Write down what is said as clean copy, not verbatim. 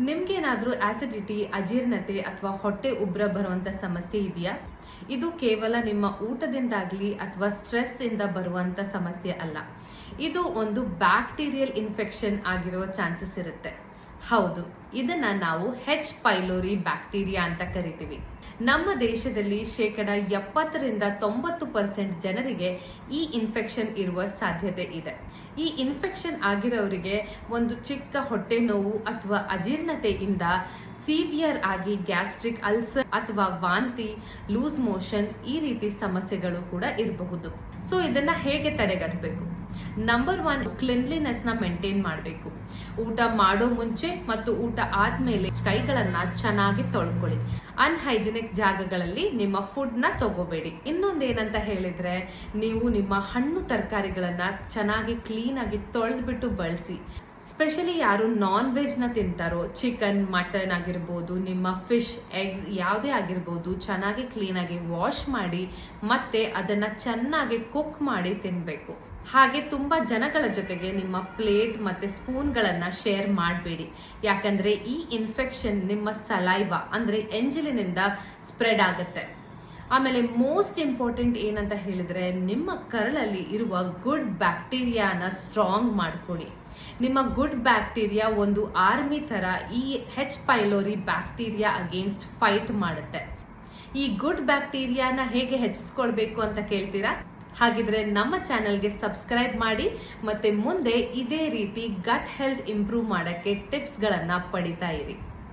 ನಿಮ್ಗೇನಾದ್ರೂ acidity, ಅಜೀರ್ಣತೆ ಅಥವಾ ಹೊಟ್ಟೆ ಉಬ್ರ ಬರುವಂತ ಸಮಸ್ಯೆ ಇದೆಯಾ? ಇದು ಕೇವಲ ನಿಮ್ಮ ಊಟದಿಂದಾಗ್ಲಿ ಅಥವಾ ಸ್ಟ್ರೆಸ್ ಇಂದ ಬರುವಂತ ಸಮಸ್ಯೆ ಅಲ್ಲ. ಇದು ಒಂದು ಬ್ಯಾಕ್ಟೀರಿಯಲ್ ಇನ್ಫೆಕ್ಷನ್ ಆಗಿರೋ ಚಾನ್ಸಸ್ ಇರುತ್ತೆ. ಹೌದು, ಇದನ್ನ ನಾವು ಹೆಚ್ ಪೈಲೋರಿ ಬ್ಯಾಕ್ಟೀರಿಯಾ ಅಂತ ಕರಿತೀವಿ. ನಮ್ಮ ದೇಶದಲ್ಲಿ 70% ಜನರಿಗೆ ಈ ಇನ್ಫೆಕ್ಷನ್ ಇರುವ ಸಾಧ್ಯತೆ ಇದೆ. ಈ ಇನ್ಫೆಕ್ಷನ್ ಆಗಿರೋರಿಗೆ ಒಂದು ಚಿಕ್ಕ ಹೊಟ್ಟೆ ನೋವು ಅಥವಾ ಅಜೀರ್ಣತೆಯಿಂದ ಸಿವಿಯರ್ ಆಗಿ ಗ್ಯಾಸ್ಟ್ರಿಕ್ ಅಲ್ಸರ್ ಅಥವಾ ವಾಂತಿ, ಲೂಸ್ ಮೋಷನ್ ಈ ರೀತಿ ಸಮಸ್ಯೆಗಳು ಕೂಡ ಇರಬಹುದು. ಸೊ ಇದನ್ನ ಹೇಗೆ ತಡೆಗಟ್ಟಬೇಕು? ನಂಬರ್ 1, ಕ್ಲಿನ್ಲಿನೆಸ್ ನ ಮೇಂಟೈನ್ ಮಾಡಬೇಕು. ಊಟ ಮಾಡೋ ಮುಂಚೆ ಮತ್ತು ಊಟ ಆದ್ಮೇಲೆ ಕೈಗಳನ್ನ ಚೆನ್ನಾಗಿ ತೊಳ್ಕೊಳ್ಳಿ. ಅನ್ಹೈಜಿನಿಕ್ ಜಾಗಗಳಲ್ಲಿ ನಿಮ್ಮ ಫುಡ್ ನ ತಗೋಬೇಡಿ. ಇನ್ನೊಂದೇನಂತ ಹೇಳಿದ್ರೆ, ನೀವು ನಿಮ್ಮ ಹಣ್ಣು ತರಕಾರಿಗಳನ್ನ ಚೆನ್ನಾಗಿ ಕ್ಲೀನ್ ಆಗಿ ತೊಳೆದ್ಬಿಟ್ಟು ಬಳಸಿ. ಸ್ಪೆಷಲಿ ಯಾರು ನಾನ್ ವೆಜ್ ನ ತಿಂತಾರೋ, ಚಿಕನ್, ಮಟನ್ ಆಗಿರ್ಬೋದು, ನಿಮ್ಮ ಫಿಶ್, ಎಗ್ಸ್ ಯಾವುದೇ ಆಗಿರ್ಬೋದು, ಚೆನ್ನಾಗಿ ಕ್ಲೀನ್ ಆಗಿ ವಾಶ್ ಮಾಡಿ ಮತ್ತೆ ಅದನ್ನ ಚೆನ್ನಾಗಿ ಕುಕ್ ಮಾಡಿ ತಿನ್ಬೇಕು. ಹಾಗೆ ತುಂಬಾ ಜನಗಳ ಜೊತೆಗೆ ನಿಮ್ಮ ಪ್ಲೇಟ್ ಮತ್ತೆ ಸ್ಪೂನ್ಗಳನ್ನ ಶೇರ್ ಮಾಡಬೇಡಿ. ಯಾಕಂದ್ರೆ ಈ ಇನ್ಫೆಕ್ಷನ್ ನಿಮ್ಮ ಸಲೈವಾ ಅಂದ್ರೆ ಎಂಜಲಿನಿಂದ ಸ್ಪ್ರೆಡ್ ಆಗುತ್ತೆ. ಆಮೇಲೆ ಮೋಸ್ಟ್ ಇಂಪಾರ್ಟೆಂಟ್ ಏನಂತ ಹೇಳಿದ್ರೆ, ನಿಮ್ಮ ಕರಳಲ್ಲಿ ಇರುವ ಗುಡ್ ಬ್ಯಾಕ್ಟೀರಿಯಾನ ಸ್ಟ್ರಾಂಗ್ ಮಾಡ್ಕೊಳ್ಳಿ. ನಿಮ್ಮ ಗುಡ್ ಬ್ಯಾಕ್ಟೀರಿಯಾ ಒಂದು ಆರ್ಮಿ ತರ ಈ ಹೆಚ್ ಪೈಲೋರಿ ಬ್ಯಾಕ್ಟೀರಿಯಾ ಅಗೇನ್ಸ್ಟ್ ಫೈಟ್ ಮಾಡುತ್ತೆ. ಈ ಗುಡ್ ಬ್ಯಾಕ್ಟೀರಿಯಾನ ಹೇಗೆ ಹೆಚ್ಚಿಸ್ಕೊಳ್ಬೇಕು ಅಂತ ಕೇಳ್ತೀರಾ? ಹಾಗಿದ್ರೆ ನಮ್ಮ ಚಾನೆಲ್ಗೆ ಸಬ್ಸ್ಕ್ರೈಬ್ ಮಾಡಿ ಮತ್ತೆ ಮುಂದೆ ಇದೇ ರೀತಿ ಗಟ್ ಹೆಲ್ತ್ ಇಂಪ್ರೂವ್ ಮಾಡಕ್ಕೆ ಟಿಪ್ಸ್ ಗಳನ್ನ ಪಡಿತಾ ಇರಿ.